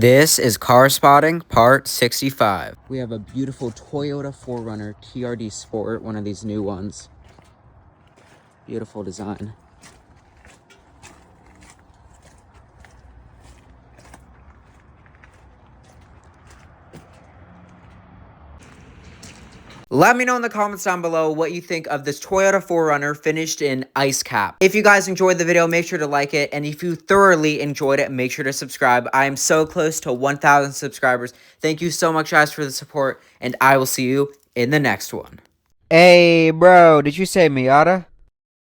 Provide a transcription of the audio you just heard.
This is Car Spotting Part 65. We have a beautiful Toyota 4Runner TRD Sport, one of these new ones. Beautiful design. Let me know in the comments down below what you think of this Toyota 4Runner finished in ice cap. If you guys enjoyed the video, make sure to like it. And if you thoroughly enjoyed it, make sure to subscribe. I am so close to 1,000 subscribers. Thank you so much, guys, for the support. And I will see you in the next one. Hey, bro, did you say Miata?